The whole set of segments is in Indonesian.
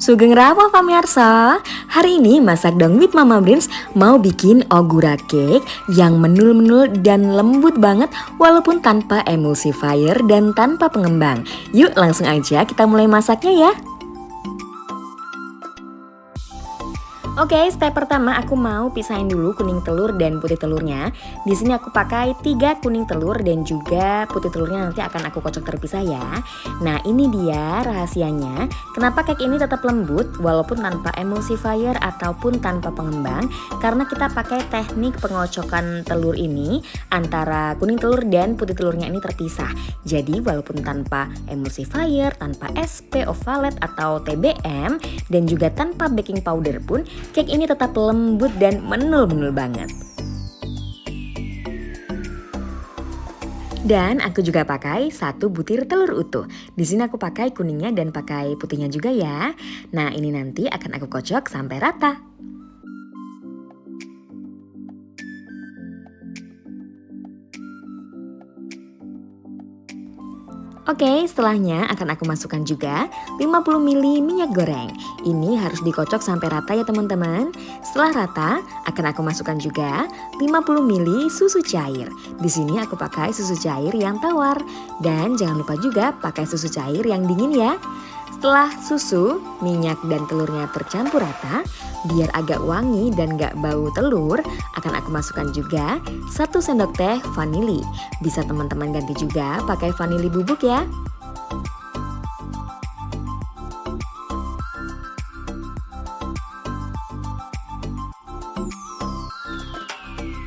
Sugeng Rawa pamirsa, hari ini Masak Dong with Mama Brins mau bikin ogura cake yang menul-menul dan lembut banget walaupun tanpa emulsifier dan tanpa pengembang. Yuk langsung aja kita mulai masaknya ya. Oke, step pertama aku mau pisahin dulu kuning telur dan putih telurnya. Di sini aku pakai 3 kuning telur dan juga putih telurnya nanti akan aku kocok terpisah ya. Nah, ini dia rahasianya. Kenapa cake ini tetap lembut walaupun tanpa emulsifier ataupun tanpa pengembang? Karena kita pakai teknik pengocokan telur ini antara kuning telur dan putih telurnya ini terpisah. Jadi walaupun tanpa emulsifier, tanpa SP ovalet atau TBM dan juga tanpa baking powder pun cake ini tetap lembut dan menul-menul banget. Dan aku juga pakai 1 butir telur utuh. Di sini aku pakai kuningnya dan pakai putihnya juga ya. Nah, ini nanti akan aku kocok sampai rata. Oke, setelahnya akan aku masukkan juga 50 ml minyak goreng. Ini harus dikocok sampai rata ya teman-teman. Setelah rata, akan aku masukkan juga 50 ml susu cair. Di sini aku pakai susu cair yang tawar. Dan jangan lupa juga pakai susu cair yang dingin ya. Setelah susu, minyak dan telurnya tercampur rata, biar agak wangi dan gak bau telur, akan aku masukkan juga 1 sendok teh vanili. Bisa teman-teman ganti juga pakai vanili bubuk ya.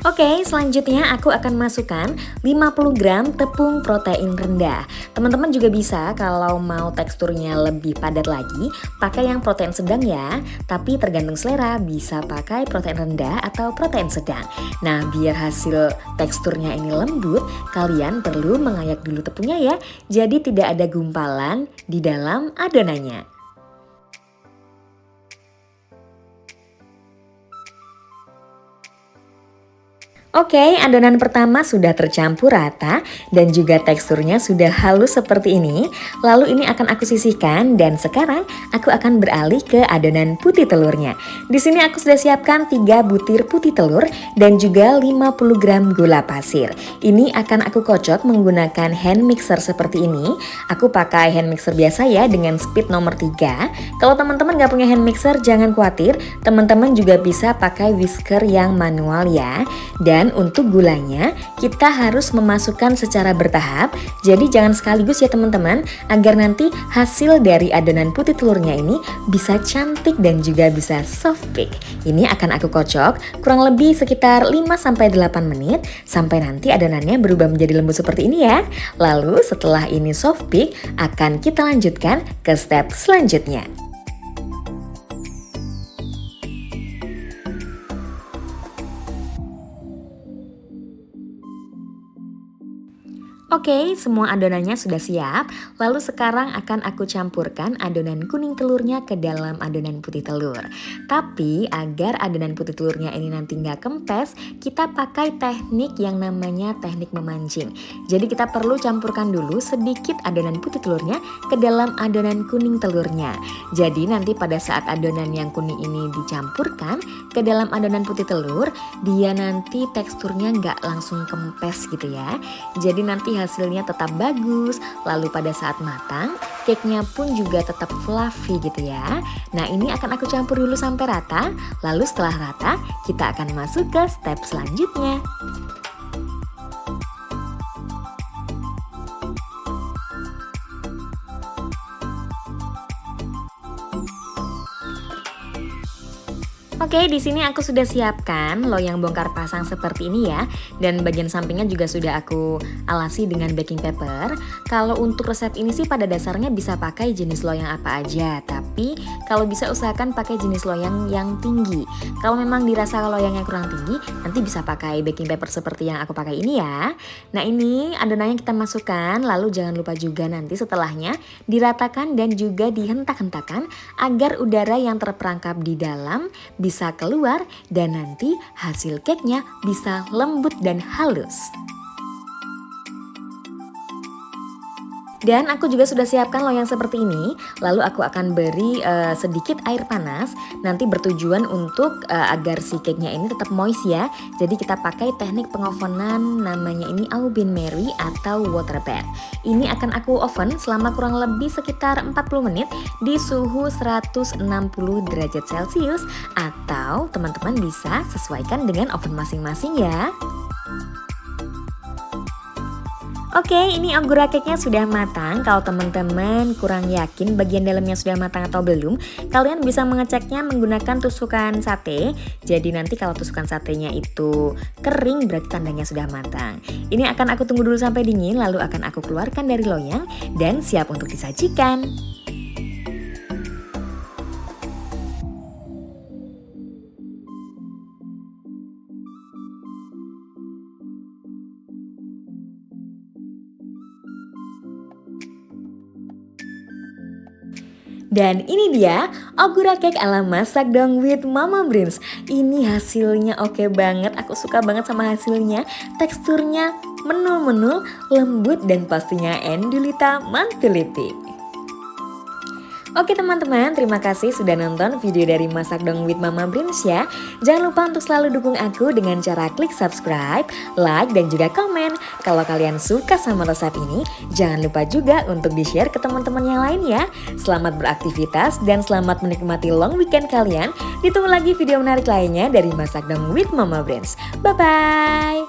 Oke, selanjutnya aku akan masukkan 50 gram tepung protein rendah. Teman-teman juga bisa kalau mau teksturnya lebih padat lagi, pakai yang protein sedang ya. Tapi tergantung selera, bisa pakai protein rendah atau protein sedang. Nah, biar hasil teksturnya ini lembut, kalian perlu mengayak dulu tepungnya ya. Jadi tidak ada gumpalan di dalam adonannya. Oke, adonan pertama sudah tercampur rata dan juga teksturnya sudah halus seperti ini. Lalu ini akan aku sisihkan dan sekarang aku akan beralih ke adonan putih telurnya. Di sini aku sudah siapkan 3 butir putih telur dan juga 50 gram gula pasir. Ini akan aku kocok menggunakan hand mixer seperti ini. Aku pakai hand mixer biasa ya dengan speed nomor 3. Kalau teman-teman gak punya hand mixer jangan khawatir, teman-teman juga bisa pakai whisker yang manual ya. Dan untuk gulanya kita harus memasukkan secara bertahap, jadi jangan sekaligus ya teman-teman, agar nanti hasil dari adonan putih telurnya ini bisa cantik dan juga bisa soft cake. Ini akan aku kocok kurang lebih sekitar 5-8 menit sampai nanti adonannya berubah menjadi lembut seperti ini ya. Lalu setelah ini soft cake akan kita lanjutkan ke step selanjutnya. Oke, semua adonannya sudah siap. Lalu sekarang akan aku campurkan adonan kuning telurnya ke dalam adonan putih telur. Tapi agar adonan putih telurnya ini nanti nggak kempes, kita pakai teknik yang namanya teknik memancing. Jadi kita perlu campurkan dulu sedikit adonan putih telurnya ke dalam adonan kuning telurnya. Jadi nanti pada saat adonan yang kuning ini dicampurkan ke dalam adonan putih telur, dia nanti teksturnya nggak langsung kempes gitu ya. Jadi nanti hasilnya tetap bagus, lalu pada saat matang, cake-nya pun juga tetap fluffy gitu ya. Nah, ini akan aku campur dulu sampai rata, lalu setelah rata, kita akan masuk ke step selanjutnya. Oke, di sini aku sudah siapkan loyang bongkar pasang seperti ini ya. Dan bagian sampingnya juga sudah aku alasi dengan baking paper. Kalau untuk resep ini sih pada dasarnya bisa pakai jenis loyang apa aja. Tapi kalau bisa usahakan pakai jenis loyang yang tinggi. Kalau memang dirasa loyangnya kurang tinggi, nanti bisa pakai baking paper seperti yang aku pakai ini ya. Nah, ini adonannya kita masukkan. Lalu jangan lupa juga nanti setelahnya diratakan dan juga dihentak-hentakan agar udara yang terperangkap di dalam bisa keluar dan nanti hasil cake-nya bisa lembut dan halus. Dan aku juga sudah siapkan loyang seperti ini. Lalu aku akan beri sedikit air panas. Nanti bertujuan untuk agar si cake-nya ini tetap moist ya. Jadi kita pakai teknik pengovenan namanya ini Au Bain Marie atau water bath. Ini akan aku oven selama kurang lebih sekitar 40 menit di suhu 160 derajat Celcius. Atau teman-teman bisa sesuaikan dengan oven masing-masing ya. Oke, ini ogura cake-nya sudah matang. Kalau teman-teman kurang yakin bagian dalamnya sudah matang atau belum, kalian bisa mengeceknya menggunakan tusukan sate. Jadi nanti kalau tusukan satenya itu kering berarti tandanya sudah matang. Ini akan aku tunggu dulu sampai dingin, lalu akan aku keluarkan dari loyang dan siap untuk disajikan. Dan ini dia ogura cake ala masak dong with Mama Brains. Ini hasilnya oke banget, aku suka banget sama hasilnya. Teksturnya menul-menul, lembut dan pastinya endulita mantuliti. Oke teman-teman, terima kasih sudah nonton video dari Masak Dong with Mama Brains ya. Jangan lupa untuk selalu dukung aku dengan cara klik subscribe, like, dan juga komen. Kalau kalian suka sama resep ini, jangan lupa juga untuk di-share ke teman-teman yang lain ya. Selamat beraktivitas dan selamat menikmati long weekend kalian. Ditunggu lagi video menarik lainnya dari Masak Dong with Mama Brains. Bye-bye!